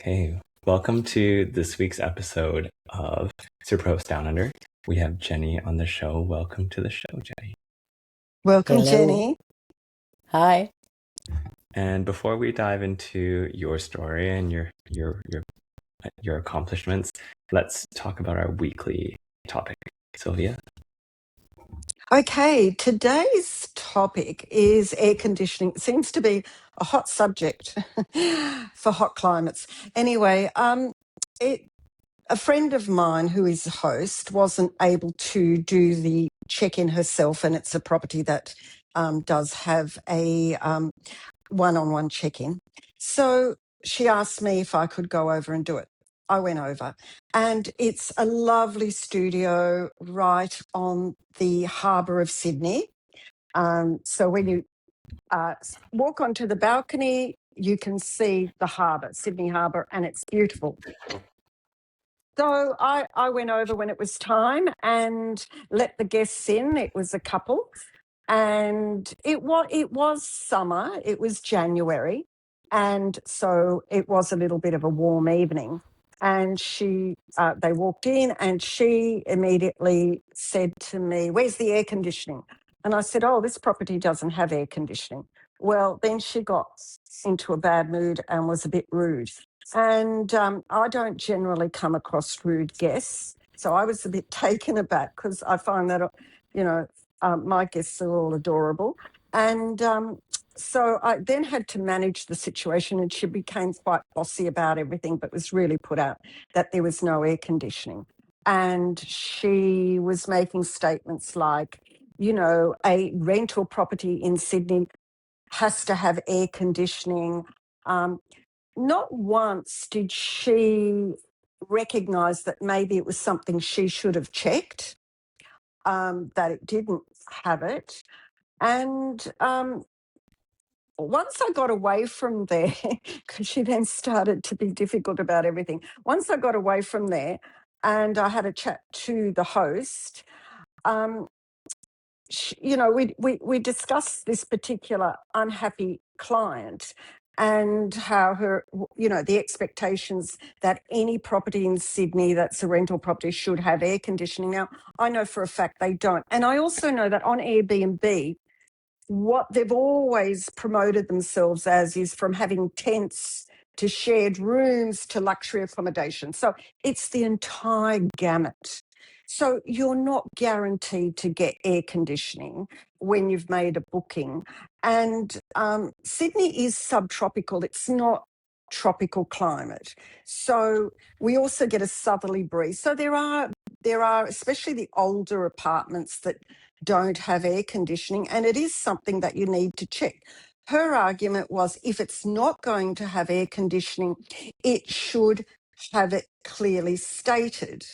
Okay, welcome to this week's episode of Superhost Down Under. We have Jenny on the show. Welcome to the show, Jenny. Welcome, Hello. Jenny. Hi. And before we dive into your story and your accomplishments, let's talk about our weekly topic. Silvia? Okay, today's topic is air conditioning. It seems to be a hot subject for hot climates. Anyway, a friend of mine who is a host wasn't able to do the check-in herself, and it's a property that does have a one-on-one check-in. So she asked me if I could go over and do it. I went over, and it's a lovely studio right on the harbour of Sydney. So when you walk onto the balcony, you can see the harbour, Sydney Harbour, and it's beautiful. So I went over when it was time and let the guests in. It was a couple, and it was summer. It was January, and so it was a little bit of a warm evening. And they walked in, and she immediately said to me, "Where's the air conditioning?" And I said, "Oh, this property doesn't have air conditioning." Well, then she got into a bad mood and was a bit rude. And I don't generally come across rude guests. So I was a bit taken aback because I find that, my guests are all adorable. And so I then had to manage the situation, and she became quite bossy about everything, but was really put out that there was no air conditioning. And she was making statements like, a rental property in Sydney has to have air conditioning. Not once did she recognise that maybe it was something she should have checked, that it didn't have it. And once I got away from there, because she then started to be difficult about everything. Once I got away from there and I had a chat to the host, we discussed this particular unhappy client and how the expectations that any property in Sydney that's a rental property should have air conditioning. Now, I know for a fact they don't. And I also know that on Airbnb, what they've always promoted themselves as is from having tents to shared rooms to luxury accommodation. So it's the entire gamut. So you're not guaranteed to get air conditioning when you've made a booking. And Sydney is subtropical. It's not tropical climate. So we also get a southerly breeze. So there are especially the older apartments that don't have air conditioning, and it is something that you need to check. Her argument was if it's not going to have air conditioning, it should have it clearly stated.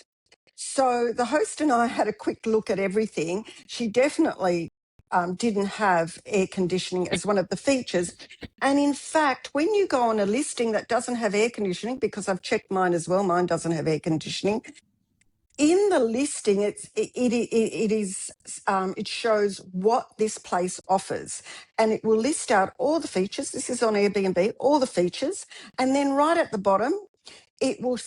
So the host and I had a quick look at everything. She definitely didn't have air conditioning as one of the features. And in fact, when you go on a listing that doesn't have air conditioning, because I've checked mine as well, mine doesn't have air conditioning. In the listing, it shows what this place offers, and it will list out all the features. This is on Airbnb, all the features, and then right at the bottom, it will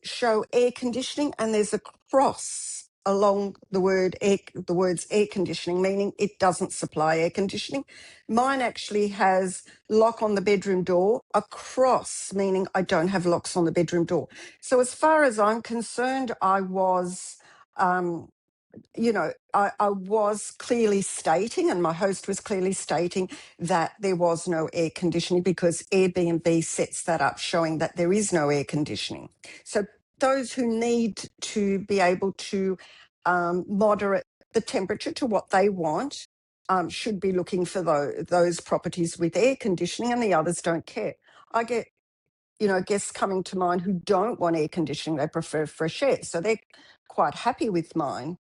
show air conditioning, and there's a cross along the words air conditioning, meaning it doesn't supply air conditioning. Mine actually has lock on the bedroom door, a cross, meaning I don't have locks on the bedroom door. So as far as I'm concerned, I was, I was clearly stating, and my host was clearly stating that there was no air conditioning because Airbnb sets that up showing that there is no air conditioning. So those who need to be able to moderate the temperature to what they want should be looking for those properties with air conditioning, and the others don't care. I get guests coming to mine who don't want air conditioning, they prefer fresh air. So they're quite happy with mine.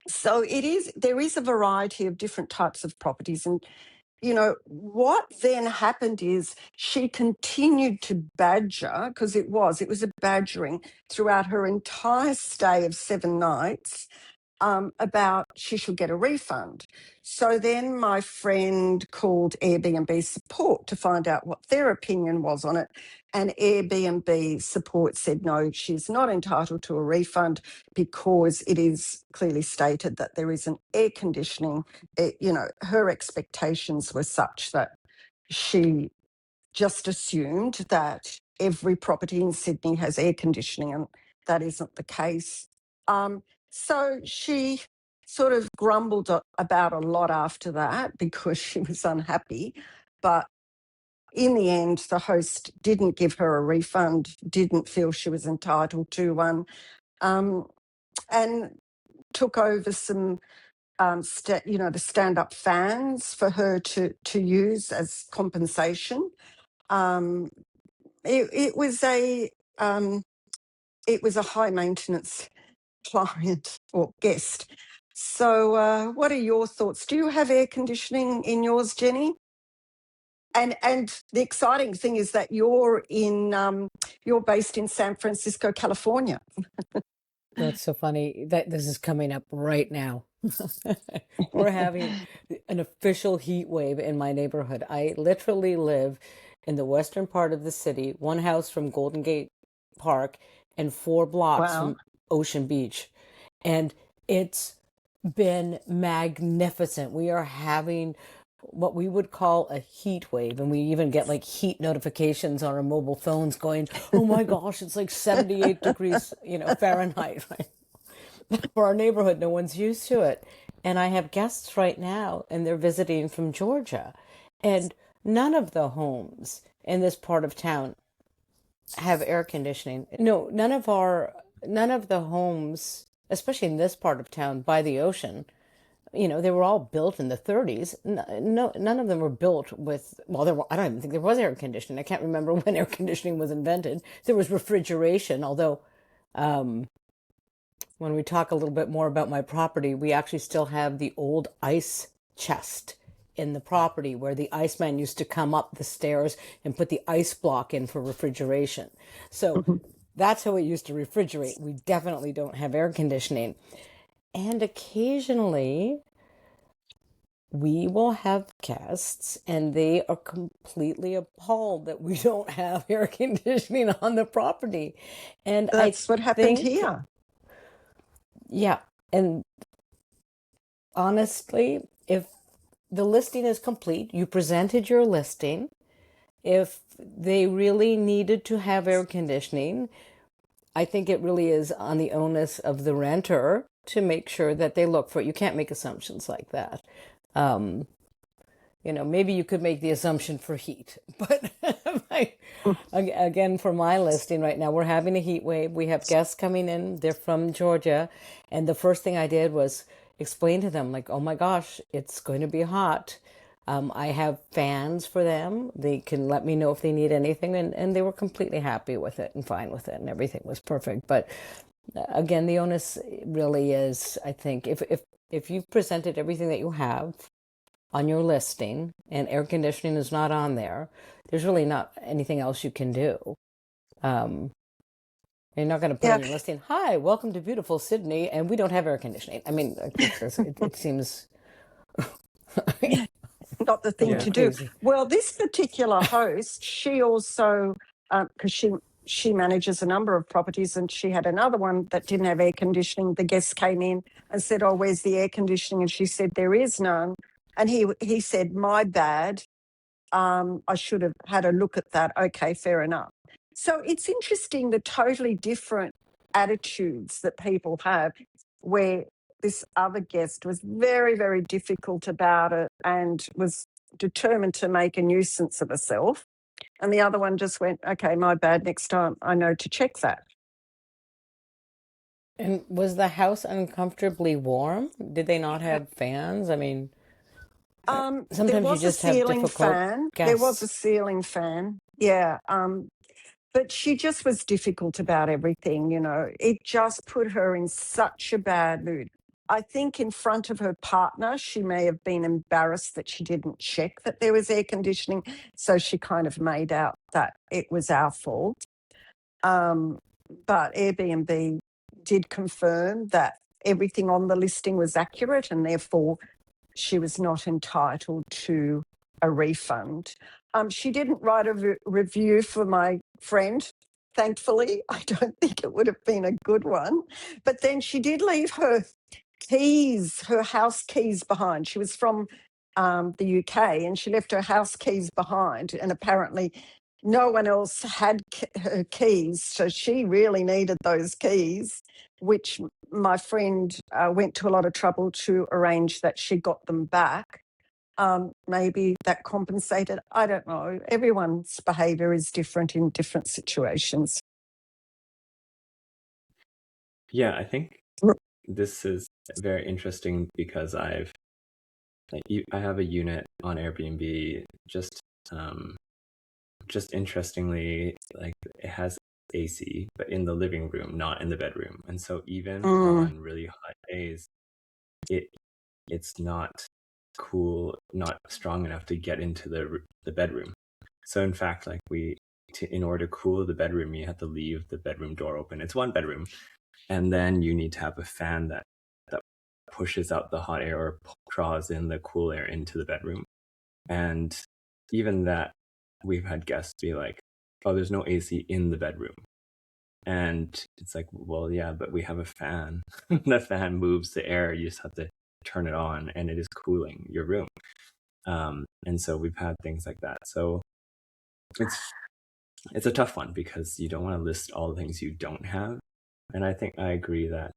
So there is a variety of different types of properties. And, what then happened is she continued to badger, because it was a badgering throughout her entire stay of 7 nights. about she should get a refund. So then my friend called Airbnb support to find out what their opinion was on it. And Airbnb support said, no, she's not entitled to a refund because it is clearly stated that there isn't air conditioning. Her expectations were such that she just assumed that every property in Sydney has air conditioning, and that isn't the case. So she sort of grumbled about a lot after that because she was unhappy. But in the end, the host didn't give her a refund, didn't feel she was entitled to one, and took over some the stand-up fans for her to use as compensation. It was a high maintenance client or guest. So, what are your thoughts? Do you have air conditioning in yours, Jenny? And the exciting thing is that you're based in San Francisco, California. That's so funny that this is coming up right now. We're having an official heat wave in my neighborhood. I literally live in the western part of the city, one house from Golden Gate Park and 4 blocks Wow. from Ocean Beach. And it's been magnificent. We are having what we would call a heat wave, and we even get like heat notifications on our mobile phones going, oh my gosh, it's like 78 degrees, Fahrenheit, right? For our neighborhood, no one's used to it. And I have guests right now, and they're visiting from Georgia, and none of the homes in this part of town have air conditioning. No, none of the homes, especially in this part of town by the ocean, they were all built in the 30s. No, none of them were built with, I don't even think there was air conditioning. I can't remember when air conditioning was invented. There was refrigeration, although when we talk a little bit more about my property, we actually still have the old ice chest in the property where the iceman used to come up the stairs and put the ice block in for refrigeration. So that's how it used to refrigerate. We definitely don't have air conditioning. And occasionally we will have guests and they are completely appalled that we don't have air conditioning on the property. And that's what happened here. Yeah. And honestly, if the listing is complete, you presented your listing. If they really needed to have air conditioning, I think it really is on the onus of the renter to make sure that they look for it. You can't make assumptions like that. Maybe you could make the assumption for heat, but again, for my listing right now, we're having a heat wave. We have guests coming in. They're from Georgia. And the first thing I did was explain to them, like, oh my gosh, it's going to be hot. I have fans for them. They can let me know if they need anything. And they were completely happy with it and fine with it. And everything was perfect. But again, the onus really is, I think, if you've presented everything that you have on your listing and air conditioning is not on there, there's really not anything else you can do. You're not going to put on your listing, hi, welcome to beautiful Sydney, and we don't have air conditioning. I mean, it seems not the thing to do. Well, this particular host, she also, because she manages a number of properties, and she had another one that didn't have air conditioning. The guests came in and said, oh, where's the air conditioning? And she said, there is none. And he said, my bad. I should have had a look at that. Okay, fair enough. So it's interesting the totally different attitudes that people have, where this other guest was very, very difficult about it and was determined to make a nuisance of herself. And the other one just went, okay, my bad, next time I know to check that. And was the house uncomfortably warm? Did they not have fans? I mean, sometimes there was you just a ceiling have difficult fan. guests. There was a ceiling fan, yeah. But she just was difficult about everything, It just put her in such a bad mood. I think in front of her partner, she may have been embarrassed that she didn't check that there was air conditioning. So she kind of made out that it was our fault. But Airbnb did confirm that everything on the listing was accurate, and therefore she was not entitled to a refund. She didn't write a review for my friend, thankfully. I don't think it would have been a good one. But then she did leave her keys, her house keys behind. She was from the UK, and she left her house keys behind, and apparently no one else had her keys, so she really needed those keys, which my friend went to a lot of trouble to arrange that she got them back. Maybe that compensated. I don't know. Everyone's behaviour is different in different situations. Yeah, I think this is very interesting because I have a unit on Airbnb. Just interestingly, like it has AC, but in the living room, not in the bedroom. And so even on really hot days, it's not cool, not strong enough to get into the bedroom. So in fact, like in order to cool the bedroom, you have to leave the bedroom door open. It's one bedroom, and then you need to have a fan that pushes out the hot air or draws in the cool air into the bedroom. And even that, we've had guests be like, oh, there's no AC in the bedroom. And it's like, well, yeah, but we have a fan. The fan moves the air. You just have to turn it on, and it is cooling your room. And so we've had things like that. So it's a tough one because you don't want to list all the things you don't have. And I think I agree that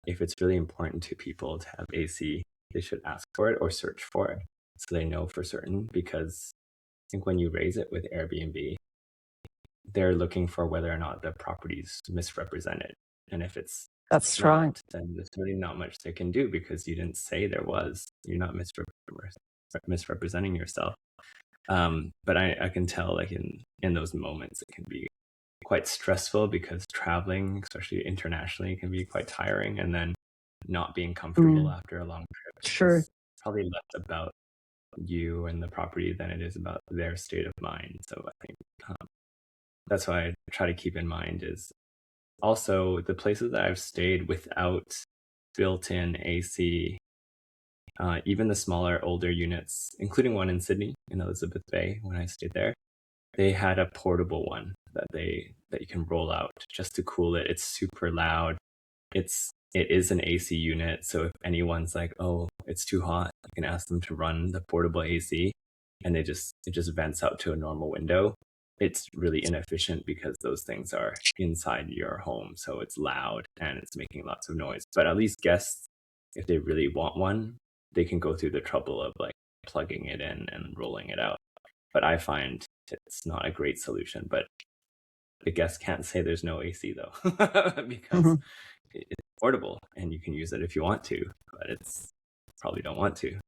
if it's really important to people to have AC, they should ask for it or search for it so they know for certain. Because I think when you raise it with Airbnb, they're looking for whether or not the property's misrepresented. And if it's not, then there's really not much they can do because you didn't say there was. You're not misrepresenting yourself. But I can tell, like in those moments, it can be quite stressful because traveling, especially internationally, can be quite tiring, and then not being comfortable after a long trip. Sure. It's probably less about you and the property than it is about their state of mind. So I think that's why I try to keep in mind is also the places that I've stayed without built-in AC, even the smaller, older units, including one in Sydney, in Elizabeth Bay, when I stayed there, they had a portable one that you can roll out just to cool it. It's super loud. It is an AC unit, so if anyone's like, oh, it's too hot, you can ask them to run the portable AC, and it just vents out to a normal window. It's really inefficient because those things are inside your home, so it's loud and it's making lots of noise. But at least guests, if they really want one, they can go through the trouble of like plugging it in and rolling it out. But I find it's not a great solution. But the guests can't say there's no AC though, because it's portable and you can use it if you want to, but it's probably don't want to.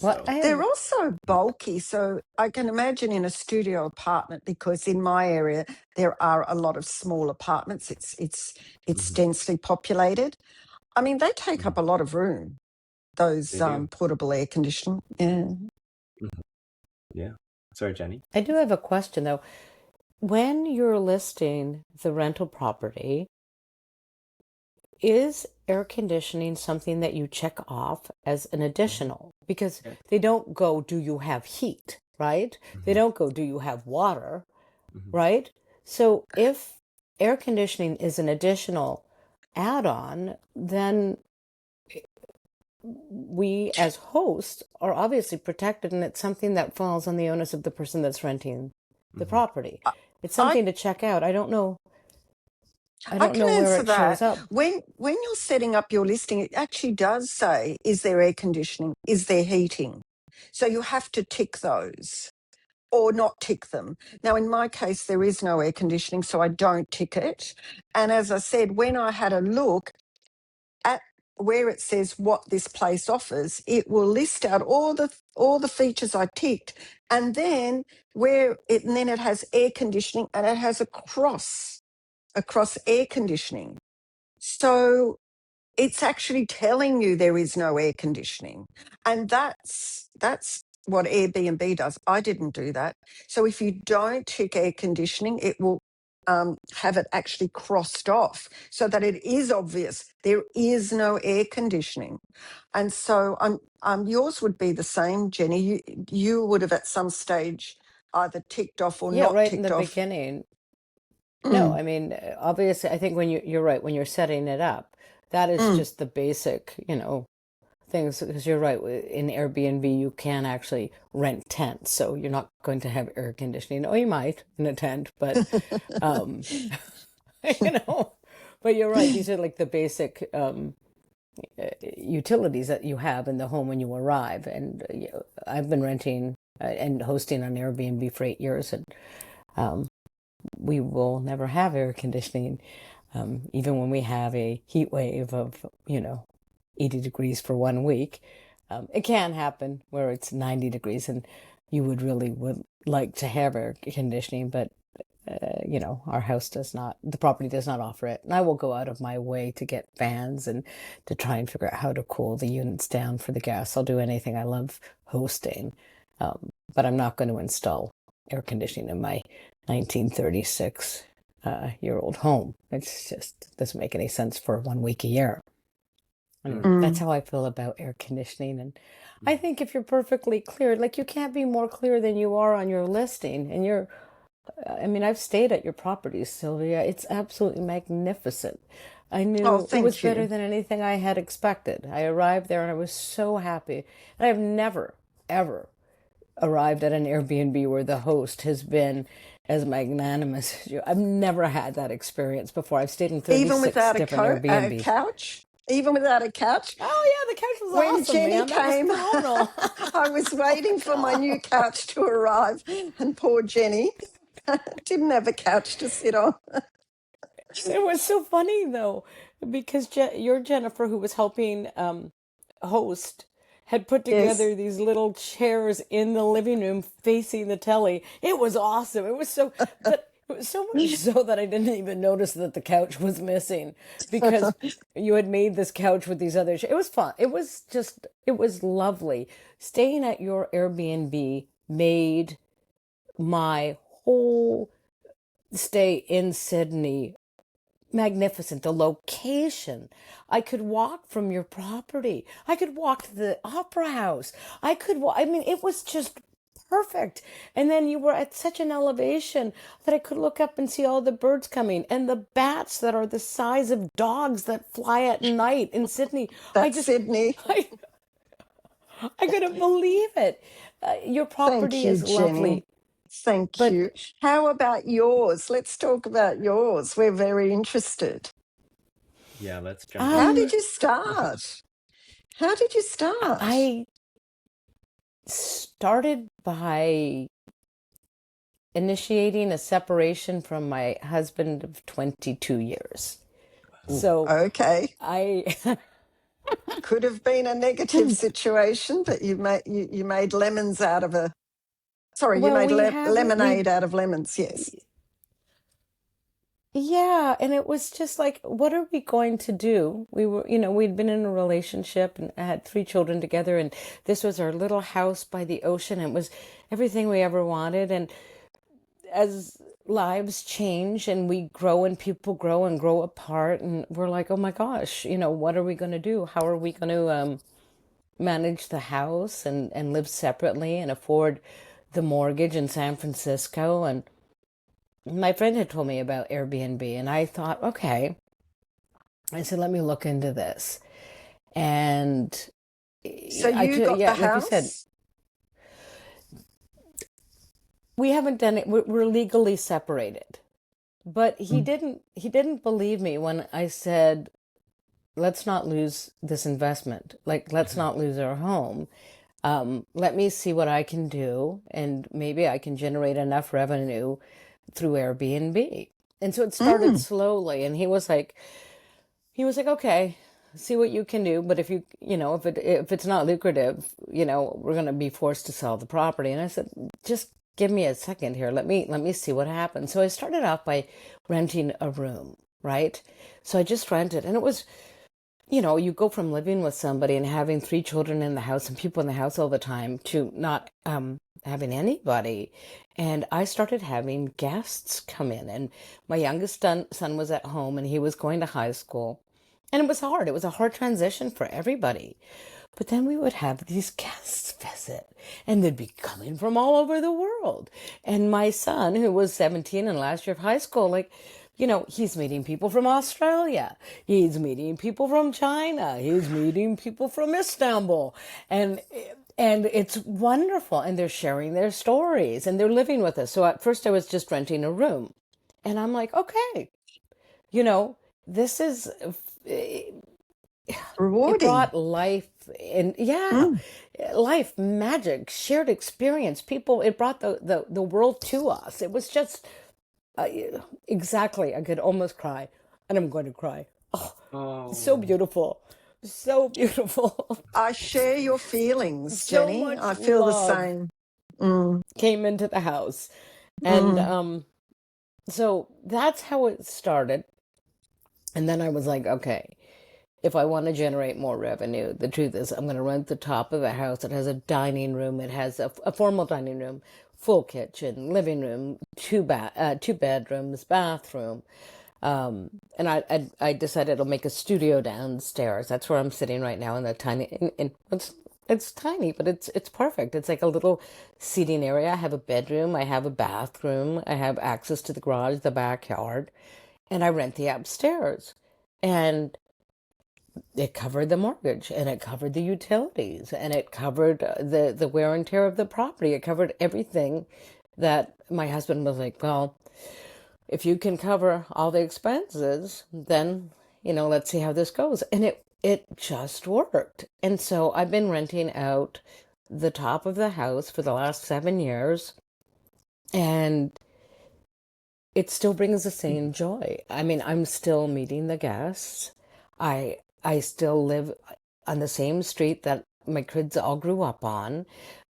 They're also bulky, so I can imagine in a studio apartment, because in my area there are a lot of small apartments. It's densely populated. I mean, they take up a lot of room. Those portable air conditioning. Yeah. Yeah. Sorry, Jenny. I do have a question though. When you're listing the rental property, is air conditioning something that you check off as an additional? Because they don't go, do you have heat, right? They don't go, do you have water, right? So if air conditioning is an additional add-on, then we as hosts are obviously protected, and it's something that falls on the onus of the person that's renting the property. It's something to check out. I don't know where it shows up. When you're setting up your listing, it actually does say, is there air conditioning? Is there heating? So you have to tick those or not tick them. Now, in my case, there is no air conditioning, so I don't tick it. And as I said, when I had a look at where it says what this place offers, it will list out all the features I ticked, and then it has air conditioning, and it has a cross across air conditioning. So it's actually telling you there is no air conditioning. And that's what Airbnb does. I didn't do that. So if you don't tick air conditioning, it will have it actually crossed off so that it is obvious there is no air conditioning. And so yours would be the same, Jenny. You would have at some stage either ticked off or Yeah, not right in ticked the off. beginning. No, Mm, I mean, obviously, I think when you're right, when you're setting it up, that is mm. just the basic, things, because you're right, in Airbnb, you can actually rent tents, so you're not going to have air conditioning. Oh, you might in a tent, but, um, you know, but you're right. These are like the basic, utilities that you have in the home when you arrive. And I've been renting and hosting on Airbnb for 8 years, and um, we will never have air conditioning, even when we have a heat wave of 80 degrees for 1 week. It can happen where it's 90 degrees, and you would like to have air conditioning, but our house does not, the property does not offer it. And I will go out of my way to get fans and to try and figure out how to cool the units down for the guests. I'll do anything. I love hosting, but I'm not going to install air conditioning in my 1936 year old home. It's just doesn't make any sense for 1 week a year. Anyway, that's how I feel about air conditioning. And I think if you're perfectly clear, like you can't be more clear than you are on your listing. And I mean, I've stayed at your properties, Sylvia. It's absolutely magnificent. I Oh, knew it was thank better you. than anything I had expected. I arrived there and I was so happy. And I've never, ever arrived at an Airbnb where the host has been as magnanimous as you. I've never had that experience before. I've stayed in Even 36 without different a Airbnbs. couch? Even without a couch? Oh yeah, the couch was When awesome, Jenny man. That was came, phenomenal. I was Oh my waiting for my God. new couch to arrive, and poor Jenny didn't have a couch to sit on. It was so funny though, because your Jennifer, who was helping host, had put Yes. together these little chairs in the living room facing the telly. It was awesome. But it was so much so that I didn't even notice that the couch was missing, because you had made this couch with these other. It was fun. It was lovely. Staying at your Airbnb made my whole stay in Sydney magnificent. The location. I could walk from your property. I could walk to the opera house. I mean, it was just perfect. And then you were at such an elevation that I could look up and see all the birds coming and the bats that are the size of dogs that fly at night in Sydney. I That's just, Sydney. I, I couldn't believe it. Your Thank property you, is Jenny. lovely, Thank but you. How about yours? Let's talk about yours. We're very interested. Yeah, let's jump How into um, did it. you start? How did you start? I started by initiating a separation from my husband of 22 years. So Okay. I, Could have been a negative situation, but you made lemons out of a. Sorry, you well, made lemonade out of lemons. Yes. yeah, and it was just like, what are we going to do? We'd been in a relationship and had 3 children together, and this was our little house by the ocean. It was everything we ever wanted. And as lives change and we grow and people grow and grow apart, and we're like, oh my gosh, what are we going to do? How are we going to manage the house and live separately and afford the mortgage in San Francisco? And my friend had told me about Airbnb, and I thought, okay. I said, let me look into this. And So you got the yeah, like you said, house. we haven't done it. We're legally separated. But Mm. he didn't believe me when I said, let's not lose this investment. Like, let's not lose our home. Let me see what I can do, and maybe I can generate enough revenue through Airbnb. And so it started Mm. slowly. And he was like, okay, see what you can do. But if it's not lucrative, we're going to be forced to sell the property. And I said, just give me a second here. Let me see what happens. So I started off by renting a room, right? So I just rented, and it was you go from living with somebody and having 3 children in the house and people in the house all the time to not having anybody. And I started having guests come in, and my youngest son was at home and he was going to high school. And it was hard. It was a hard transition for everybody. But then we would have these guests visit, and they'd be coming from all over the world. And my son, who was 17 and last year of high school, he's meeting people from Australia. He's meeting people from China. He's meeting people from Istanbul. And it's wonderful. And they're sharing their stories and they're living with us. So at first I was just renting a room. And I'm like, okay, this is it Rewarding. brought life and Mm. life, magic, shared experience. People, it brought the world to us. It was just uh, exactly. I could almost cry, and I'm going to cry. Oh, so Oh, beautiful, so beautiful. I share your feelings, So Jenny. much I feel the love same. Mm. came into the house, and Mm. so that's how it started. And then I was like, okay, if I want to generate more revenue, the truth is I'm going to rent the top of the house. It has a dining room. It has a formal dining room, full kitchen, living room, two bedrooms, bathroom. And I decided I'll make a studio downstairs. That's where I'm sitting right now in the tiny. It's tiny, but it's perfect. It's like a little seating area. I have a bedroom. I have a bathroom. I have access to the garage, the backyard, and I rent the upstairs. And it covered the mortgage, and it covered the utilities, and it covered the wear and tear of the property. It covered everything that my husband was like, well, if you can cover all the expenses, then, let's see how this goes. And it just worked. And so I've been renting out the top of the house for the last 7 years, and it still brings the same joy. I mean, I'm still meeting the guests. I still live on the same street that my kids all grew up on.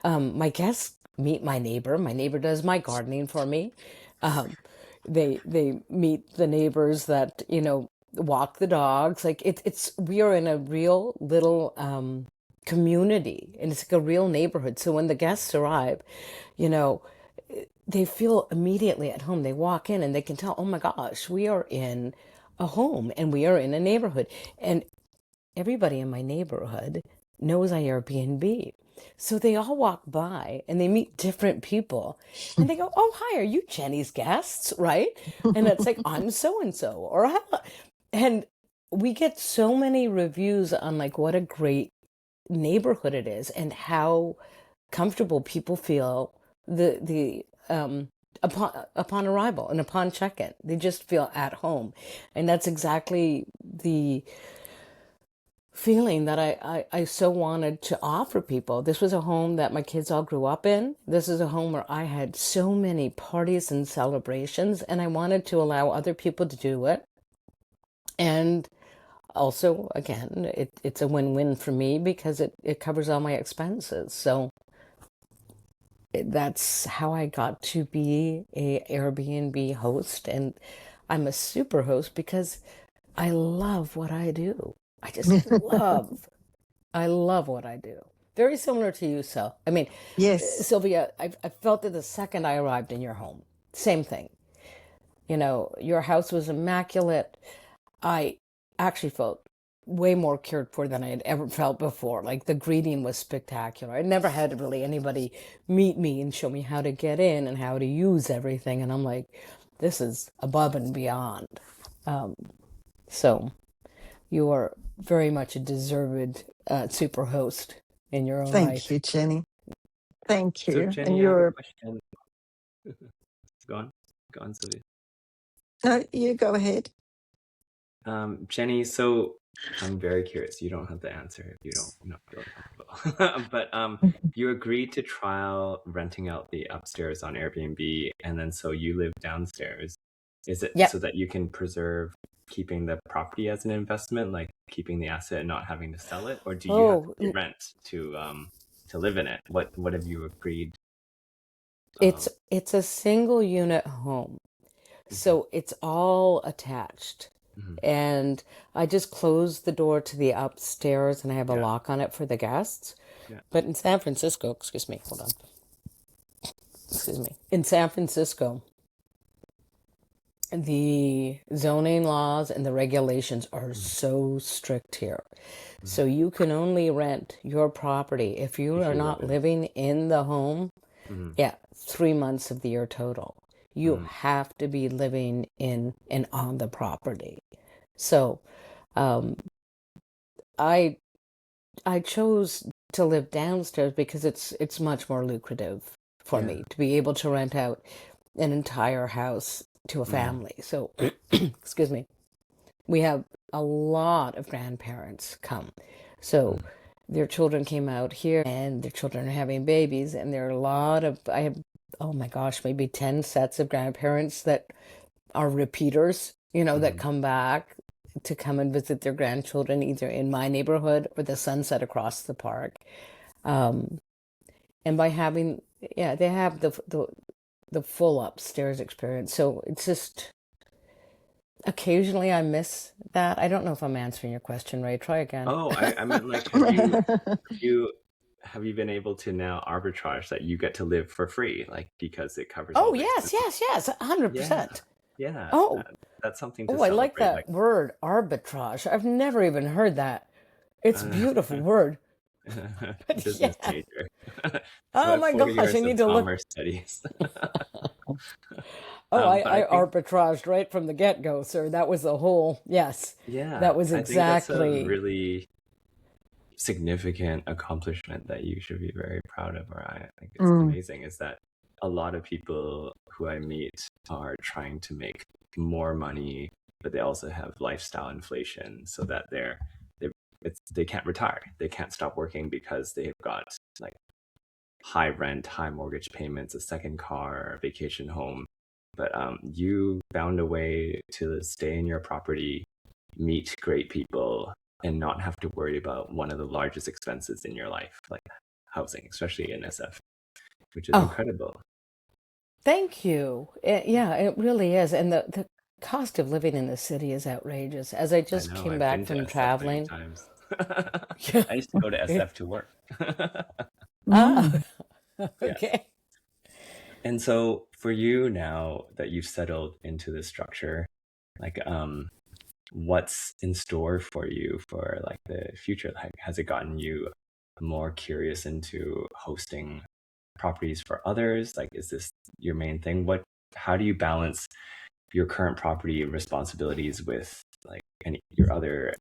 My guests meet my neighbor. My neighbor does my gardening for me. Um, they meet the neighbors that walk the dogs. Like it's we are in a real little community, and it's like a real neighborhood. So when the guests arrive, you know they feel immediately at home. They walk in and they can tell, oh my gosh, we are in a home and we are in a neighborhood. And everybody in my neighborhood knows I Airbnb. So they all walk by and they meet different people and they go, oh, hi, are you Jenny's guests? Right? And it's like, I'm so and so. And we get so many reviews on like what a great neighborhood it is and how comfortable people feel the upon arrival and upon check-in. They just feel at home. And that's exactly the feeling that I so wanted to offer people. This was a home that my kids all grew up in. This is a home where I had so many parties and celebrations, and I wanted to allow other people to do it. And also, again, it's a win-win for me because it covers all my expenses. So that's how I got to be a Airbnb host, and I'm a super host because I love what I do. I love what I do. Very similar to you, I mean, Yes. Sylvia, I felt it the second I arrived in your home. Same thing. Your house was immaculate. I actually felt way more cared for than I had ever felt before. Like the greeting was spectacular. I never had really anybody meet me and show me how to get in and how to use everything. And I'm like, this is above and beyond. So you are very much a deserved super host in your own Thank right. you, Jenny. Thank so you. And Jenny, I have a you're, question. Go on, Sylvia. no, you go ahead. Jenny, so I'm very curious. You don't have to answer if you don't not feel comfortable. But you agreed to trial renting out the upstairs on Airbnb, and then so you live downstairs. Is it Yep. so that you can preserve keeping the property as an investment, like keeping the asset and not having to sell it, or do you have to pay rent to live in it? What have you agreed? It's a single unit home. So it's all attached. Mhm. And I just closed the door to the upstairs and I have a Yeah. lock on it for the guests. Yeah. But in San Francisco, excuse me, hold on. Excuse me. In San Francisco, the zoning laws and the regulations are Mhm. so strict here. Mhm. So you can only rent your property if you If are you live not in. living in the home. Mhm. Yeah, 3 months of the year total. You Mhm. have to be living in and on the property. So, um, I I chose to live downstairs because it's much more lucrative for Yeah. me to be able to rent out an entire house to a Mhm. family. So, excuse me. We have a lot of grandparents come. So Mhm. their children came out here and their children are having babies and there are a lot of I have oh my gosh, maybe 10 sets of grandparents that are repeaters, that Mhm. come back to come and visit their grandchildren either in my neighborhood or the sunset across the park. Um, and by having, yeah, they have the full upstairs experience. So it's just occasionally I miss that. I don't know if I'm answering your question, Ray. Try again. Oh, I meant like, you have you been able to now arbitrage that you get to live for free, like because it covers all Oh, the yes, expenses? yes, yes, Yeah. 100%. Yeah. Oh, That's something to oh, I like celebrate. Like, that word arbitrage. I've never even heard that. It's a uh, beautiful word. But business yeah. major. So Oh I have my 4 gosh, I years of need to look. commerce studies. Oh, But I I think, arbitraged right from the get-go, sir. That was the whole, yes, yeah, that was I think that's a exactly. really significant accomplishment that you should be very proud of, or I think it's Mm. amazing, is that a lot of people who I meet are trying to make more money, but they also have lifestyle inflation so that they they can't retire. They can't stop working because they've got like high rent, high mortgage payments, a second car, a vacation home. But you found a way to stay in your property, meet great people, and not have to worry about one of the largest expenses in your life, like housing, especially in SF, which is Oh, incredible. thank you. Yeah, it really is. And the cost of living in the city is outrageous. As I I just know, came I've back been to from SF many traveling. times. Yeah. I used to go to SF to work. Ah, Mm. Yes. okay. And so for you now that you've settled into this structure, like what's in store for you for like the future? Like has it gotten you more curious into hosting properties for others? Like is this your main thing? How do you balance your current property responsibilities with like any your other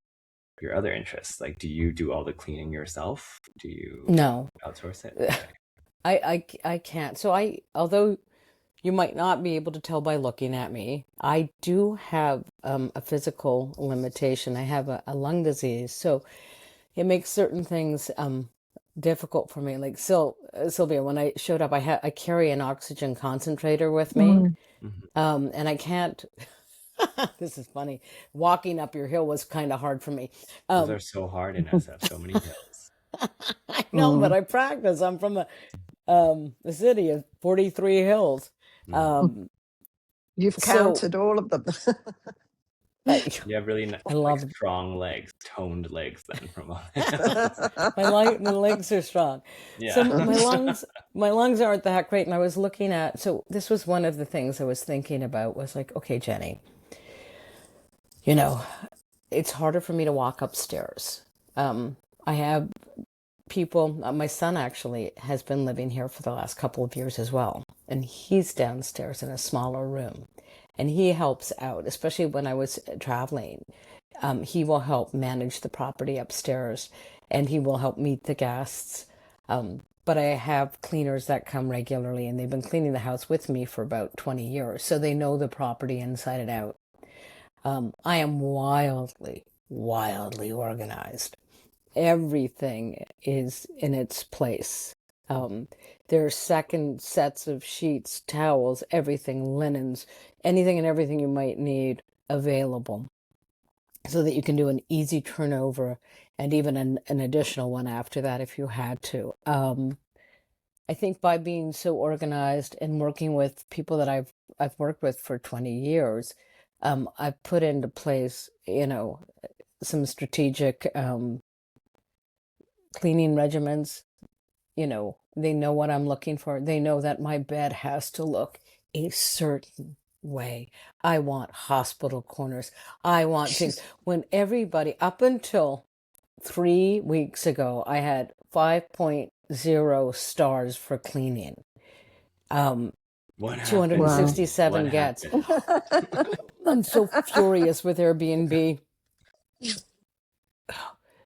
interests? Like do you do all the cleaning yourself? Do you No, outsource it? Okay. I can't. So although you might not be able to tell by looking at me, I do have a physical limitation. I have a lung disease, so it makes certain things difficult for me. Like Sylvia, when I showed up, I carry an oxygen concentrator with me, Mm. Mhm. and I can't. This is funny. Walking up your hill was kind of hard for me. Those Um, are so hard in SF, so many hills. I know, but Mm. I practice. I'm from the city of 43 hills. Mm. Um, You've so counted all of them. I, You have really I like love strong legs, toned legs then from all the hills. my legs are strong. So Yeah. my lungs aren't that great. And I was looking at, so this was one of the things I was thinking about was like, okay, Jenny, you know, it's harder for me to walk upstairs. I have people, my son actually has been living here for the last couple of years as well. And he's downstairs in a smaller room. And he helps out, especially when I was traveling. He will help manage the property upstairs and he will help meet the guests. But I have cleaners that come regularly and they've been cleaning the house with me for about 20 years. So they know the property inside and out. I am wildly, wildly organized. Everything is in its place. Um, there are second sets of sheets, towels, everything, linens, anything and everything you might need available so that you can do an easy turnover and even an additional one after that if you had to. I think by being so organized and working with people that I've worked with for 20 years, I've put into place, some strategic cleaning regimens. They know what I'm looking for. They know that my bed has to look a certain way. I want hospital corners. I want things. When everybody, up until 3 weeks ago, I had 5.0 stars for cleaning. What happened? Wow. 267 What gets. happened? I'm so furious with Airbnb.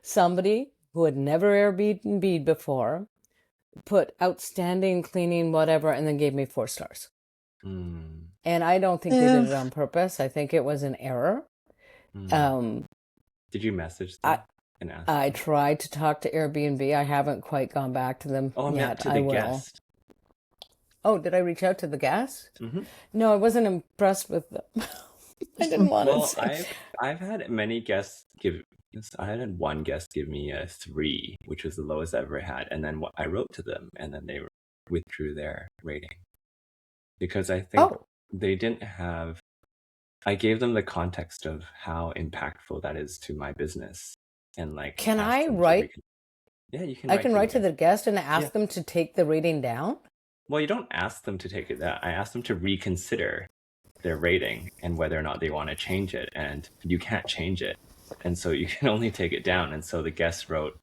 Somebody who had never Airbnb before put outstanding cleaning, whatever, and then gave me 4 stars. Mm, And I don't think they did it on purpose. I think it was an error. mm. Did you message I them and ask I them? tried to talk to Airbnb. I haven't quite gone back to them Oh, I meant yet. to I the will. guest. Oh, did I reach out to the guest? Hmm. No, I wasn't impressed with them. I didn't want to Well, say. I've had many guests give. I had one guest give me a 3, which was the lowest I ever had, and then I wrote to them, and then they withdrew their rating because I think Oh, they didn't have. I gave them the context of how impactful that is to my business, and like can asked I them to write? Yeah, you can I write can to the write to guest. the guest and Yeah. ask them to take the rating down. Well, you don't ask them to take it down. I asked them to reconsider their rating and whether or not they want to change it, and you can't change it, and so you can only take it down. And so the guest wrote,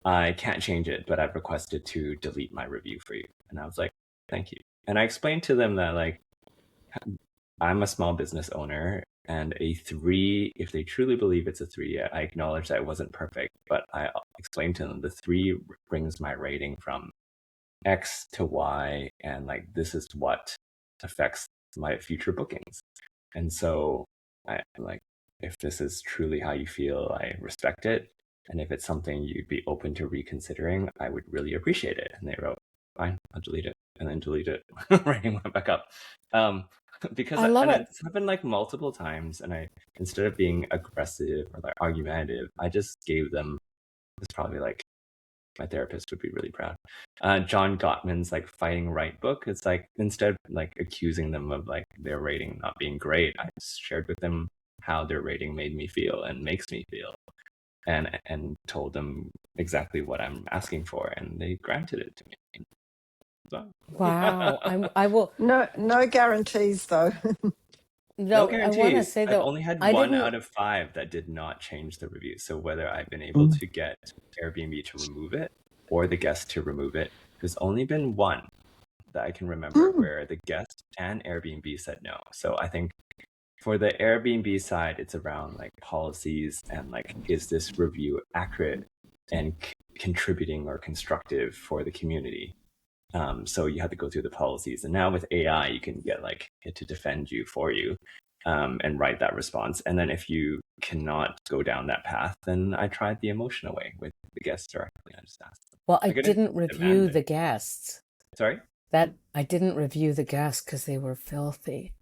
I can't change it, but I've requested to delete my review for you. And I was like, thank you. And I explained to them that like I'm a small business owner, and a 3, if they truly believe it's a 3, I acknowledge that it wasn't perfect, but I explained to them the 3 brings my rating from X to Y, and like this is what affects my future bookings. And so I'm like, if this is truly how you feel, I respect it. And if it's something you'd be open to reconsidering, I would really appreciate it. And they wrote, fine, I'll delete it. And then delete it. Rating went back up. Because I love and it. it's happened like multiple times. And I, instead of being aggressive or like argumentative, I just gave them, it's probably like, my therapist would be really proud. John Gottman's like Fighting Right book. It's like instead of like accusing them of like their rating not being great, I just shared with them how their rating made me feel and makes me feel, and told them exactly what I'm asking for, and they granted it to me. So, Wow. I will. No guarantees though. no No, I want to guarantees. say I've though, only had I 1 didn't. out of 5 that did not change the review. So whether I've been able to get Airbnb to remove it or the guest to remove it, there's only been 1 that I can remember where the guest and Airbnb said no. So I think for the Airbnb side, it's around like policies and like, is this review accurate and contributing or constructive for the community? So you have to go through the policies. And now with AI, you can get like it to defend you for you, and write that response. And then if you cannot go down that path, then I tried the emotional way with the guests directly. I just asked them. Well, I I couldn't didn't review demand it. the guests. Sorry? That I didn't review the guests because they were filthy.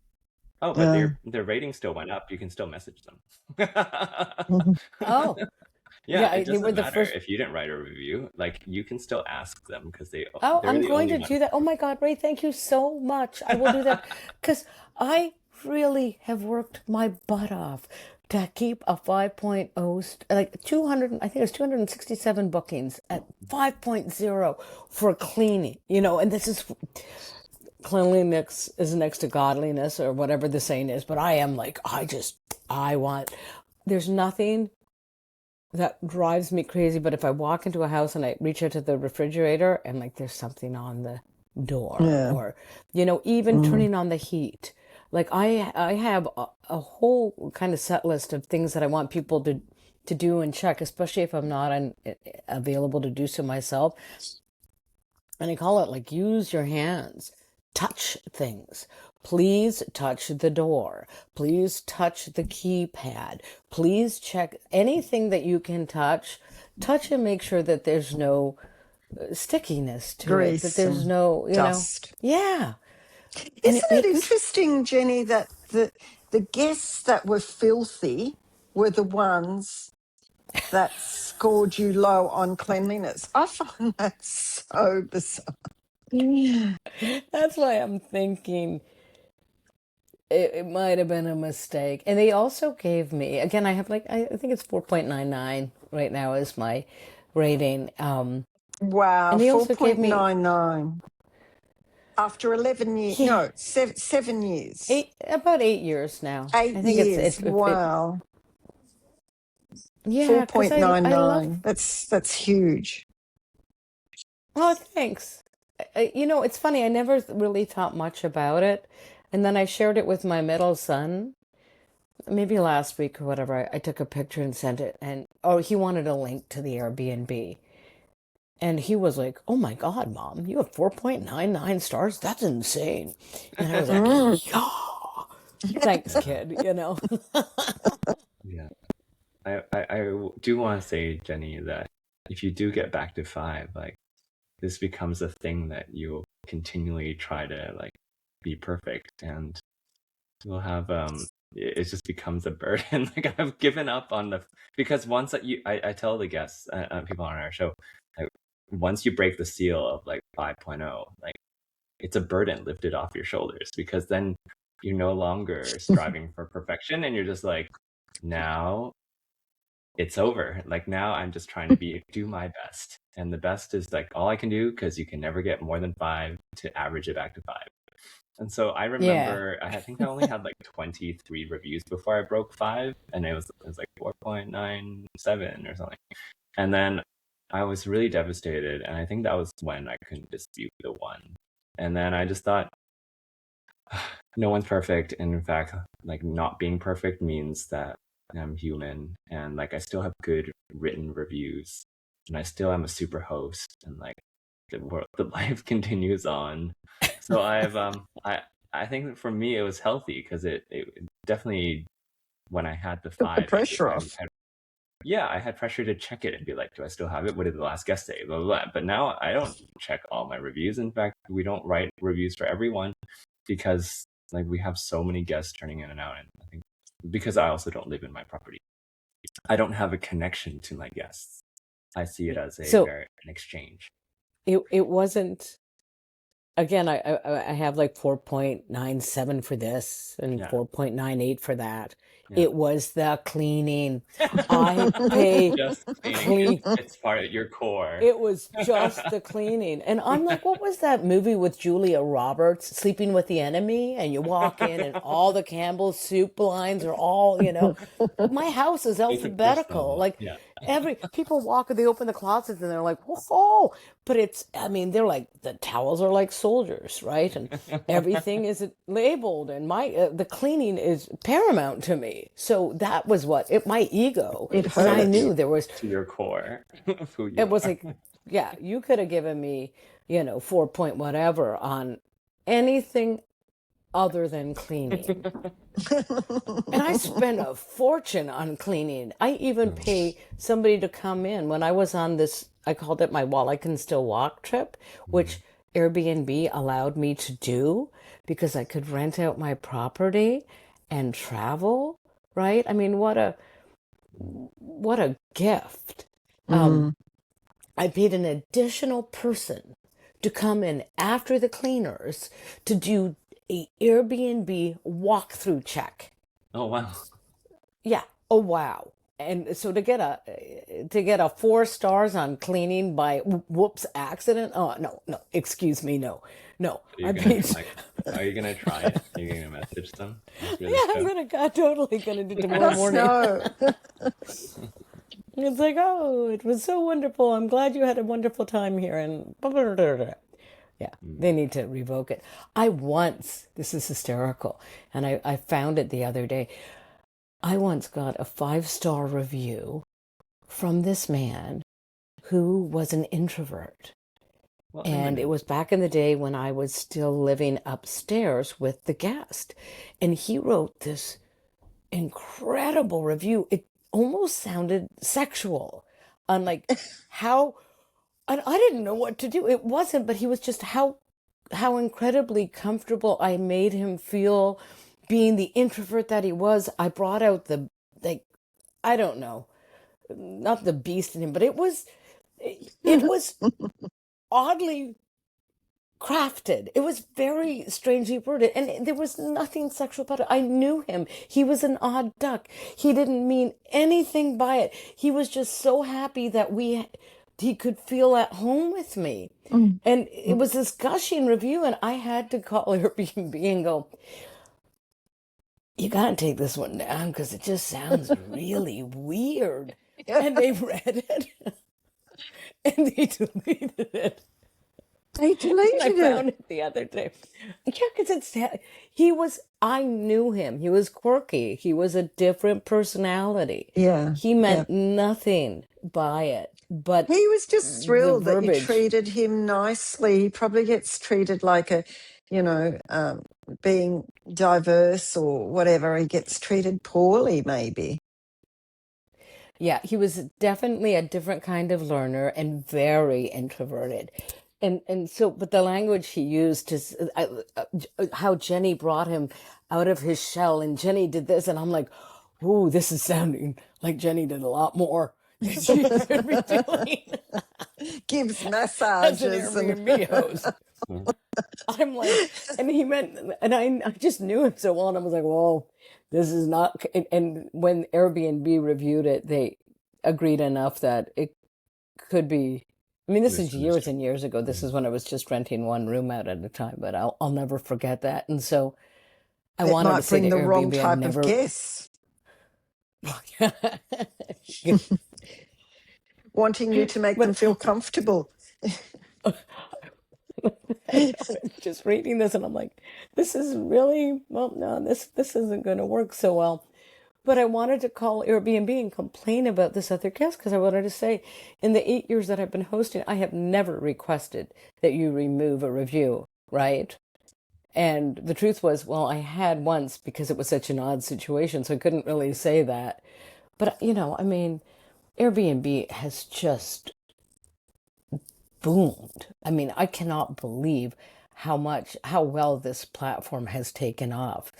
Oh, but their rating still went up. You can still message them. Oh, Yeah, yeah, it they were doesn't the matter first. if you didn't write a review. Like you can still ask them because Oh, they're I'm the going only to ones. do that. Oh my God, Ray, thank you so much. I will do that because I really have worked my butt off to keep a 5.0, like 200, I think it was 267 bookings at 5.0 for cleaning, and this is cleanliness is next to godliness or whatever the saying is. But I am like, there's nothing that drives me crazy. But if I walk into a house and I reach out to the refrigerator and like there's something on the door, Yeah. or even turning on the heat, like I have a whole kind of set list of things that I want people to do and check, especially if I'm not available to do so myself. And I call it like, use your hands, touch things. Please touch the door. Please touch the keypad. Please check anything that you can touch. Touch and make sure that there's no stickiness to it, that Grease there's and no, dust. yeah. And Isn't it it makes, interesting, Jenny, that the guests that were filthy were the ones that scored you low on cleanliness? I find that so bizarre. that's why I'm thinking it might have been a mistake. And they also gave me, again, I have like, I think it's 4.99 right now is my rating. Wow, And they also gave me, 4.99 after 11 years. yeah, No, 7 years. about 8 years now. Eight I think it's, years. it Wow. yeah, because I love, 4.99. That's huge. oh, thanks. It's funny. I never really thought much about it. And then I shared it with my middle son, maybe last week or whatever. I took a picture and sent it. And, oh, he wanted a link to the Airbnb. And he was like, "Oh my God, Mom, you have 4.99 stars? That's insane." And I was like, Mm. "Yeah, thanks, Yeah. kid." Yeah. I do want to say, Jenny, that if you do get back to five, like this becomes a thing that you'll continually try to like be perfect, and you'll have it just becomes a burden. Like I've given up on the because once that I tell the guests, people on our show, like, once you break the seal of like 5.0, like it's a burden lifted off your shoulders because then you're no longer striving for perfection and you're just like, now it's over. Like now I'm just trying to do my best. And the best is like all I can do because you can never get more than five to average it back to five. And so I Yeah. remember I think I only had like 23 reviews before I broke five, and it was like 4.97 or something. And then I was really devastated, and I think that was when I couldn't dispute the one. And then I just thought, no one's perfect, and in fact, like not being perfect means that I'm human, and like I still have good written reviews, and I still am a super host, and like the life continues on. So I think that for me it was healthy because it definitely when I had the Took the five, pressure off. yeah, I had pressure to check it and be like, do I still have it? What did the last guest say? Blah, blah, blah. But now I don't check all my reviews. In fact, we don't write reviews for everyone because like we have so many guests turning in and out. And I think because I also don't live in my property, I don't have a connection to my guests. I see it as So an exchange. it wasn't, again, I have like 4.97 for this and Yeah. 4.98 for that. Yeah. It was the cleaning. I pay Just clean. it's part of your core. It was just the cleaning. And I'm like, what was that movie with Julia Roberts, Sleeping with the Enemy? And you walk in and all the Campbell's soup lines are all, my house is Basic alphabetical. personal. Like Yeah. people walk and they open the closets and they're like, whoa. But they're like, the towels are like soldiers, right? And everything is labeled. And the cleaning is paramount to me. So that was my ego. It And I hurts. knew there was, To your core of who you it was are. like, yeah, you could have given me, 4 point whatever on anything other than cleaning. And I spend a fortune on cleaning. I even pay somebody to come in. When I was on this, I called it my While I Can Still Walk trip, which Airbnb allowed me to do because I could rent out my property and travel, right? I mean, what a gift. Mm. I paid an additional person to come in after the cleaners to do a Airbnb walkthrough check. Oh wow. Yeah. Oh wow. And so to get a 4 stars on cleaning by whoops accident. Oh no, excuse me, no. Are you gonna are you gonna try it? Are you gonna message them after the show? I'm totally gonna do Let tomorrow us morning. know. It's like, oh, it was so wonderful. I'm glad you had a wonderful time here. And blah, blah, blah, blah, blah. Yeah, they need to revoke it. This is hysterical, and I found it the other day. I once got a 5-star review from this man who was an introvert. Well, And it was back in the day when I was still living upstairs with the guest. And he wrote this incredible review. It almost sounded sexual on like how, and I didn't know what to do. It wasn't, but he was just how incredibly comfortable I made him feel being the introvert that he was. I brought out I don't know, not the beast in him, but it was oddly crafted. It was very strangely worded, and there was nothing sexual about it. I knew him. He was an odd duck. He didn't mean anything by it. He was just so happy that he could feel at home with me. Mm. And it was this gushing review, and I had to call Airbnb and go, you gotta take this one down because it just sounds really weird. And they read it and they deleted it. They I deleted found it. it the other day. Yeah, because I knew him. He was quirky. He was a different personality. Yeah, He yeah. meant nothing by it, but He was just the thrilled that you verbiage. treated him nicely. He probably gets treated like being diverse or whatever. He gets treated poorly, maybe. Yeah, he was definitely a different kind of learner and very introverted. And so, but the language he used how Jenny brought him out of his shell, and Jenny did this, and I'm like, ooh, this is sounding like Jenny did a lot more than she should be doing Gives as an massages and Airbnb host. I'm like, and he meant, and I just knew him so well, and I was like, whoa, this is not. And when Airbnb reviewed it, they agreed enough that it could be. I mean, this is years Misunderstood. and years ago. This is when I was just renting one room out at a time, but I'll never forget that. And so I it wanted to might say to bring the wrong Airbnb, I've type of never. guests wanting you to make them But feel comfortable. I know, just reading this, and I'm like, this is really well. No, this isn't going to work so well. But I wanted to call Airbnb and complain about this other guest because I wanted to say, in the 8 years that I've been hosting, I have never requested that you remove a review, right? And the truth was, well, I had once because it was such an odd situation, so I couldn't really say that. But, I mean, Airbnb has just boomed. I mean, I cannot believe how well this platform has taken off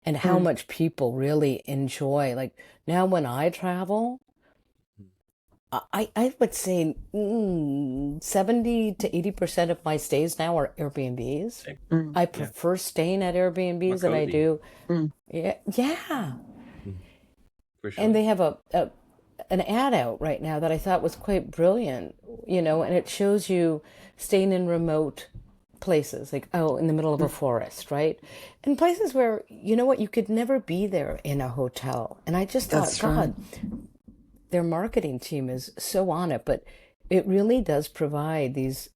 and how Mm. much people really enjoy. Like now when I travel, I would say 70 to 80% of my stays now are Airbnbs. Mm. I Yeah, prefer staying at more Airbnbs than I cozy. do. Mm. Yeah. Mm, for And sure. they have an ad out right now that I thought was quite brilliant, and it shows you staying in remote places, like, oh, in the middle of a forest, right? And places where, you know what, you could never be there in a hotel. And I just thought, That's right. God, their marketing team is so on it, but it really does provide these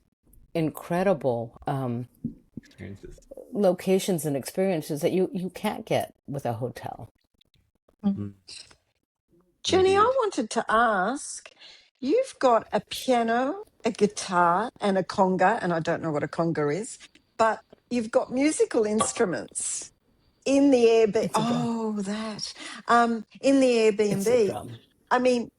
incredible Experiences. locations and experiences that you can't get with a hotel. Mm, Jenny, I indeed. wanted to ask, you've got a piano, a guitar, and a conga, and I don't know what a conga is, but you've got musical instruments in the Airbnb. It's a drum. Oh, that. In the It's a Airbnb. drum. I mean,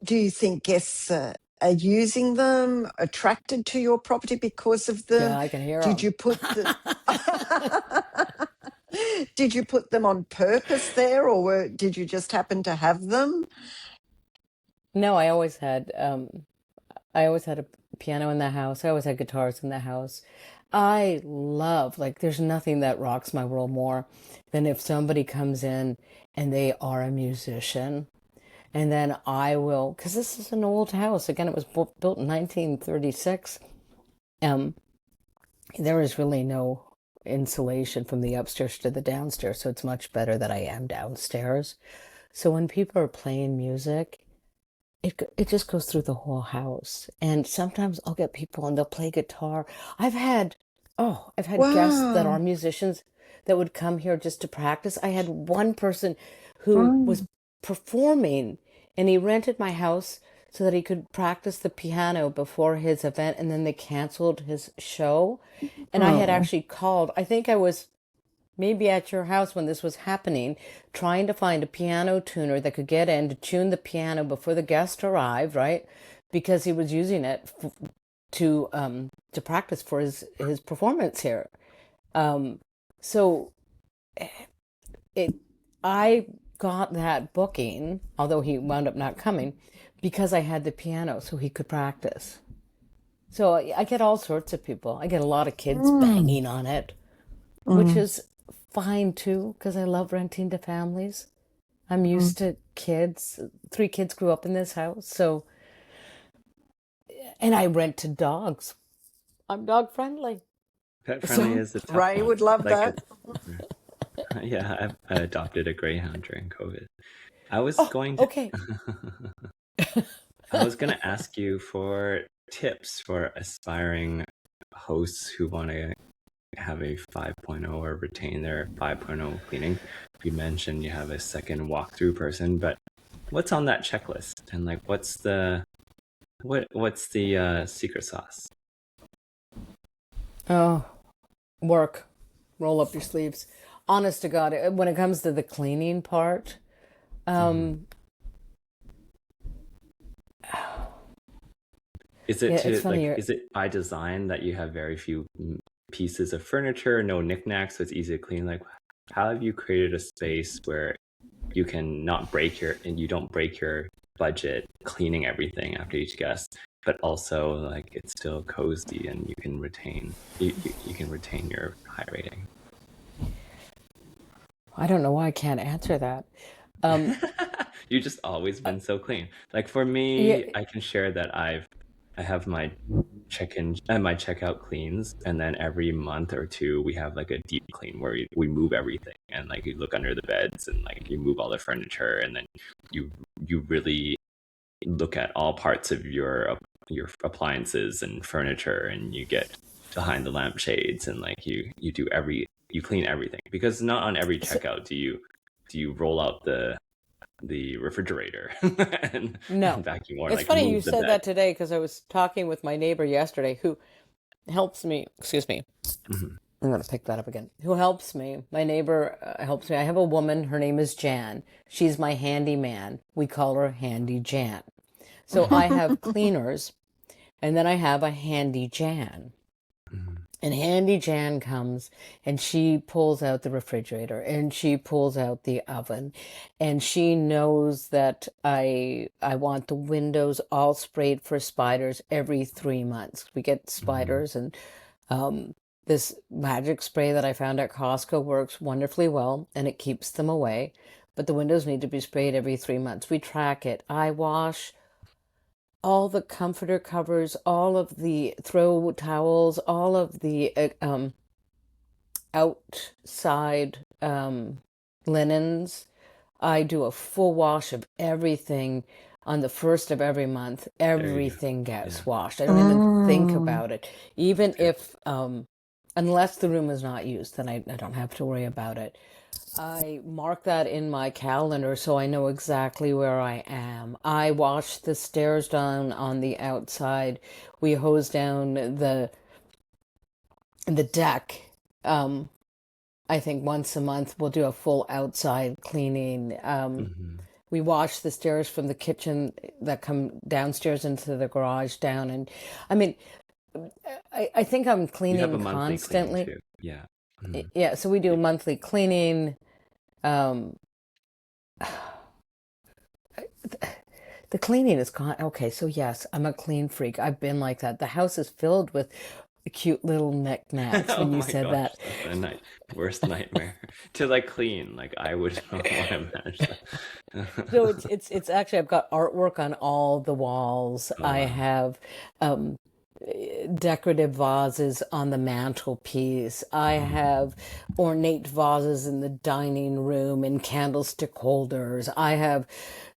do you think guests are using them, attracted to your property because of them? Yeah, I can hear Did them. you put the Did you put them on purpose there, or did you just happen to have them? No, I always had a piano in the house. I always had guitars in the house. I love, like, there's nothing that rocks my world more than if somebody comes in and they are a musician. And then I will, because this is an old house. Again, it was built in 1936. Um, there is really no insulation from the upstairs to the downstairs, so it's much better that I am downstairs. So when people are playing music, it just goes through the whole house. And sometimes I'll get people and they'll play guitar. I've had guests that are Wow. musicians that would come here just to practice. I had one person who was Mm. performing and he rented my house so that he could practice the piano before his event, and then they canceled his show. And I had Oh. actually called, I think I was maybe at your house when this was happening, trying to find a piano tuner that could get in to tune the piano before the guest arrived, right? Because he was using it to practice for his performance here. Um, so it I got that booking, although he wound up not coming, because I had the piano so he could practice. So I get all sorts of people. I get a lot of kids Mm, banging on it, which mm, is fine too, because I love renting to families. I'm mm. used to kids. 3 kids grew up in this house. So, and I rent to dogs. I'm dog friendly. Pet friendly So, is a tough Ray one. would love Like that. it's yeah, I adopted a greyhound during COVID. I was oh, going to okay. I was going to ask you for tips for aspiring hosts who want to have a 5.0 or retain their 5.0 cleaning. You mentioned you have a second walkthrough person, but what's on that checklist? And like what's the secret sauce? Oh, work. Roll up your sleeves. Honest to God, when it comes to the cleaning part, Mhm. um, Is it yeah, it's to funny. like is it by design that you have very few pieces of furniture, no knickknacks, so it's easy to clean? Like how have you created a space where you can not break your and you don't break your budget cleaning everything after each guest, but also like it's still cozy and you can retain your high rating? I don't know why I can't answer that. Um, You've just always been so clean. Like for yeah, me, I can share that I have my check-in and my checkout cleans, and then every month or two we have like a deep clean where we move everything and like you look under the beds and like you move all the furniture, and then you you really look at all parts of your appliances and furniture, and you get behind the lampshades, and like you clean everything, because not on every so, checkout do you roll out the refrigerator and no. vacuum or It's like funny you move the said bed. that today because I was talking with my neighbor yesterday who helps me. Excuse me. Mhm. I'm going to pick that up again. Who helps me? My neighbor helps me. I have a woman. Her name is Jan. She's my handyman. We call her Handy Jan. So I have cleaners, and then I have a Handy Jan. Mhm. And Handy Jan comes and she pulls out the refrigerator and she pulls out the oven, and she knows that I want the windows all sprayed for spiders every 3 months. We get Mhm. spiders, and um, this magic spray that I found at Costco works wonderfully well and it keeps them away. But the windows need to be sprayed every 3 months. We track it. I wash all the comforter covers, all of the throw towels, all of the outside linens. I do a full wash of everything on the first of every month. There you go. Everything Yeah, gets washed. I don't even think Mm. about it. Even good. if, unless the room is not used, then I don't have to worry about it. I mark that in my calendar so I know exactly where I am. I wash the stairs down on the outside. We hose down the deck. Um, I think once a month we'll do a full outside cleaning. Mhm. We wash the stairs from the kitchen that come downstairs into the garage down. And I mean, I think I'm You have cleaning a monthly cleaning constantly. too. Yeah. Mhm. Yeah, so we do Yeah. monthly cleaning. Um, the cleaning is okay. So yes, I'm a clean freak. I've been like that. The house is filled with cute little knickknacks. Oh When you my said gosh, that, that's a worst nightmare to like clean. Like I would not want to manage so that. it's actually I've got artwork on all the walls. Oh I wow. have um, decorative vases on the mantelpiece. I Mhm. have ornate vases in the dining room and candlestick holders. I have,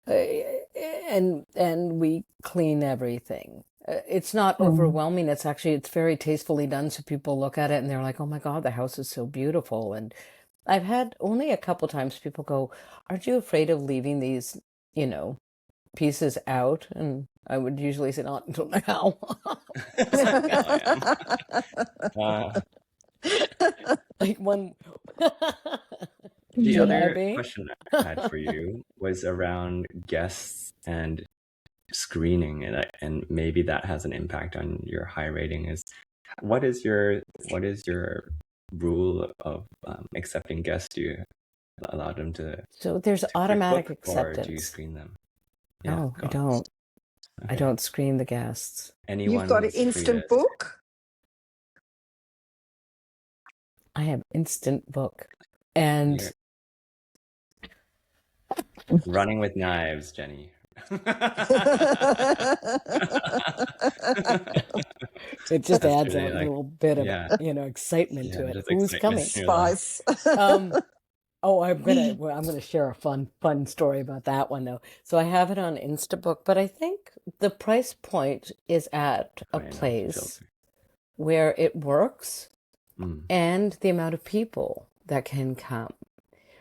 and we clean everything. It's not Mm. overwhelming. It's very tastefully done. So people look at it and they're like, "Oh my God, the house is so beautiful." And I've had only a couple times people go, "Aren't you afraid of leaving these, you know, pieces out?" And I would usually say, "Not until now." Now I am. Uh, Like one. the Should I other be? question I had for you was around guests and screening, and maybe that has an impact on your high rating. Is what is your rule of accepting guests? Do you allow them So there's to quick automatic book or do you acceptance. screen them? Yeah, No, I go on. don't. I Okay. don't screen the guests. You've got Anyone an is free to instant book? I have Instant Book. And You're running with knives, Jenny. it just That's adds a really like, little bit of, yeah, excitement yeah, to it. just Who's excitement coming? in your life. Spice. Um, Oh, I'm gonna share a fun story about that one though. So I have it on Instabook, but I think the price point is at a Try not to place filter. where it works Mm, and the amount of people that can come.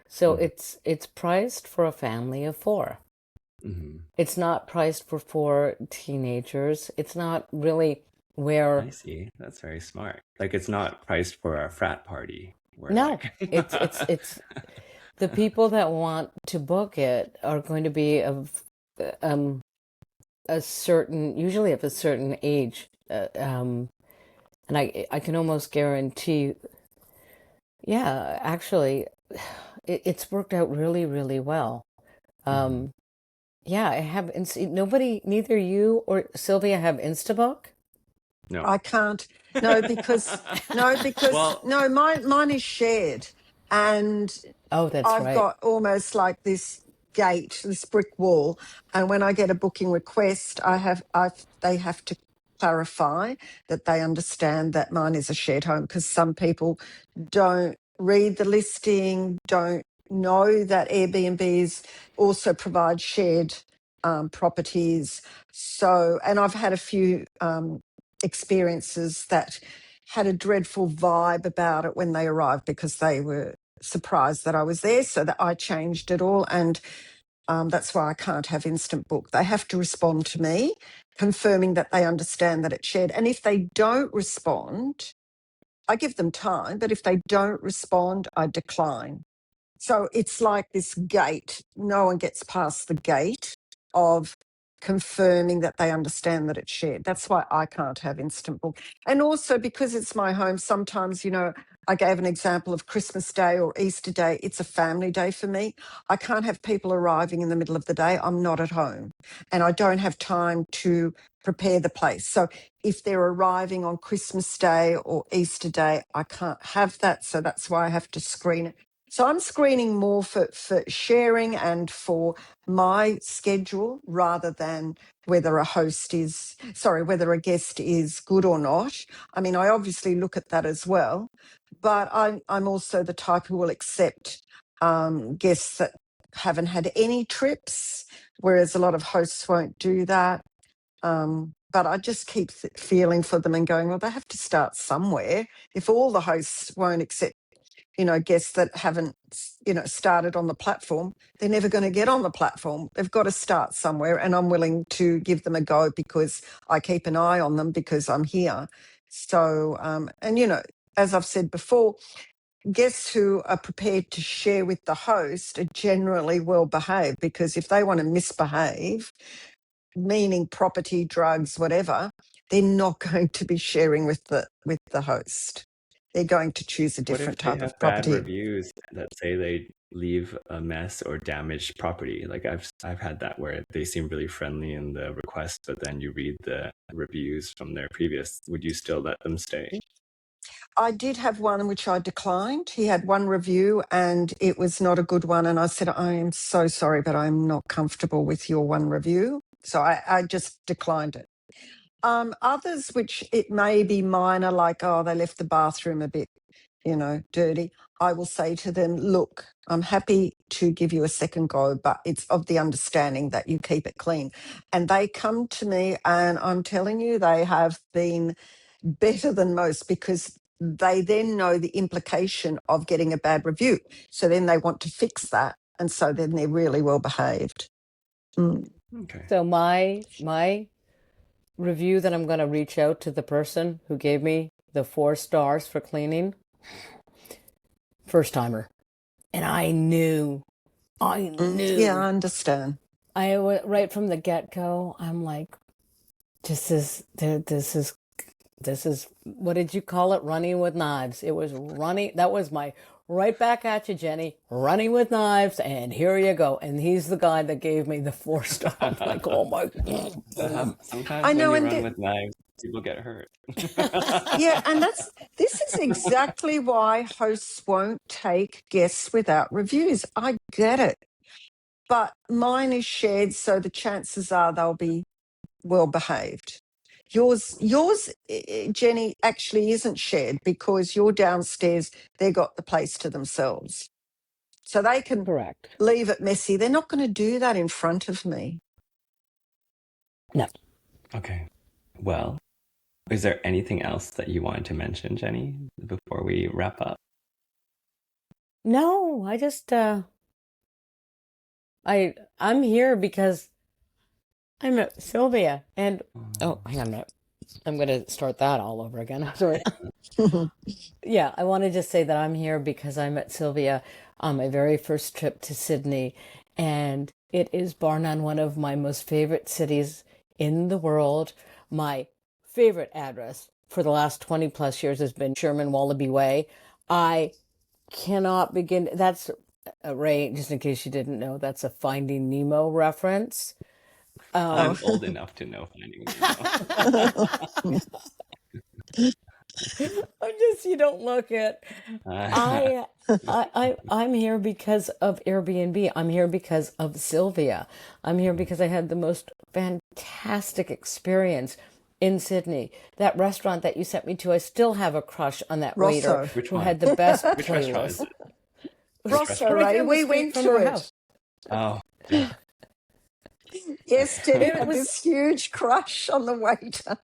So mm, it's priced for a family of four. mm. It's not priced for four teenagers. It's not really where I see. That's very smart. Like it's not priced for a frat party where no, like it's the people that want to book it are going to be of um a certain, usually of a certain age, and I can almost guarantee, yeah, actually, it's worked out really well. Mhm. Um, yeah, I have nobody, neither you or Sylvia have Instabook. No. I can't. No, because Well, no, mine is shared, and Oh, that's I've right. got almost like this gate, this brick wall, and when I get a booking request, they have to clarify that they understand that mine is a shared home because some people don't read the listing, don't know that Airbnbs also provide shared properties. So, and I've had a few experiences that had a dreadful vibe about it when they arrived because they were surprised that I was there. So that I changed it all. And that's why I can't have instant book. They have to respond to me, confirming that they understand that it's shared. And if they don't respond, I give them time, but if they don't respond, I decline. So it's like this gate. No one gets past the gate of confirming that they understand that it's shared. That's why I can't have instant book. And also because it's my home, sometimes, I gave an example of Christmas Day or Easter Day. It's a family day for me. I can't have people arriving in the middle of the day. I'm not at home and I don't have time to prepare the place. So if they're arriving on Christmas Day or Easter Day, I can't have that. So that's why I have to screen it. So I'm screening more for sharing and for my schedule rather than whether whether a guest is good or not. I mean, I obviously look at that as well, but I'm also the type who will accept guests that haven't had any trips, whereas a lot of hosts won't do that. But I just keep feeling for them and going, well, they have to start somewhere. If all the hosts won't accept guests that haven't, started on the platform, they're never going to get on the platform. They've got to start somewhere. And I'm willing to give them a go because I keep an eye on them because I'm here. So, and, as I've said before, guests who are prepared to share with the host are generally well behaved because if they want to misbehave, meaning property, drugs, whatever, they're not going to be sharing with the host. They're going to choose a what if different they type have of bad property. reviews that say they leave a mess or damaged property? Like I've had that where they seem really friendly in the request, but then you read the reviews from their previous. Would you still let them stay? I did have one in which I declined. He had one review and it was not a good one. And I said, I am so sorry, but I'm not comfortable with your one review. So I just declined it. Others, which it may be minor, like, oh, they left the bathroom a bit, dirty. I will say to them, look, I'm happy to give you a second go, but it's of the understanding that you keep it clean. And they come to me and I'm telling you, they have been better than most because they then know the implication of getting a bad review. So then they want to fix that. And so then they're really well behaved. Mm. Okay. So my review that I'm going to reach out to the person who gave me the 4 stars for cleaning, first timer, and I Yeah, I knew, understand. I went right from the get go. I'm like, this is what did you call it? Running with knives. It was running. That was my right back at you, Jenny, running with knives, and here you go. And he's the guy that gave me the 4-star. I'm like, oh my God. Sometimes I when know, you and run with knives, people get hurt. yeah, and this is exactly why hosts won't take guests without reviews. I get it. But mine is shared, so the chances are they'll be well behaved. Yours, Jenny, actually isn't shared because you're downstairs. They got the place to themselves, so they can Correct. leave it messy. They're not going to do that in front of me. No. Okay. Well, is there anything else that you wanted to mention, Jenny, before we wrap up? No, I just I'm here because I met Sylvia, and oh, hang on a minute. I'm going to start that all over again. Sorry. Yeah, I want to just say that I'm here because I met Sylvia on my very first trip to Sydney, and it is bar none one of my most favorite cities in the world. My favorite address for the last 20 plus years has been Sherman Wallaby Way. I cannot begin. That's Ray, just in case you didn't know, that's a Finding Nemo reference. I'm old enough to know Finding Nemo. I'm just, you don't look it. I'm here because of Airbnb. I'm here because of Silvia. I'm here because I had the most fantastic experience in Sydney. That restaurant that you sent me to, I still have a crush on that waiter Rosso. Which who one? had the best Which restaurant is playlist. it? Rosso, Right Ray, down the we street went from to her it. house. Oh, yeah. Yes, Jenny It had was, this huge crush on the waiter.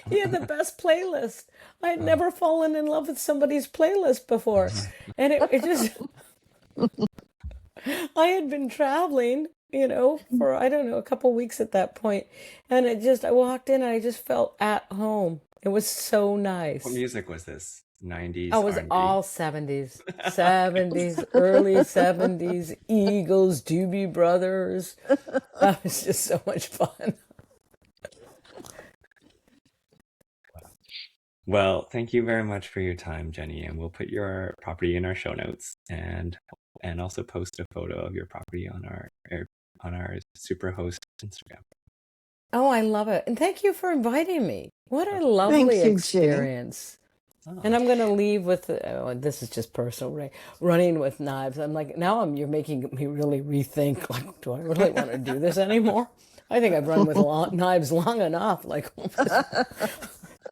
he had the best playlist. I had never fallen in love with somebody's playlist before. And it just, I had been traveling, for, I don't know, a couple weeks at that point. And I walked in and I just felt at home. It was so What nice. music was this? I 90s was R&B? all 70s, 70s, early 70s, Eagles, Doobie Brothers. That was just so much fun. Well, thank you very much for your time, Jenny, and we'll put your property in our show notes and also post a photo of your property on our Superhost Instagram. Oh, I love it. And thank you for inviting me. What a lovely you, Jenny. experience. Oh. And I'm going to leave with, this is just personal, Ray, running with knives. I'm like, you're making me really rethink, like, do I really want to do this anymore? I think I've run with knives long enough. Like,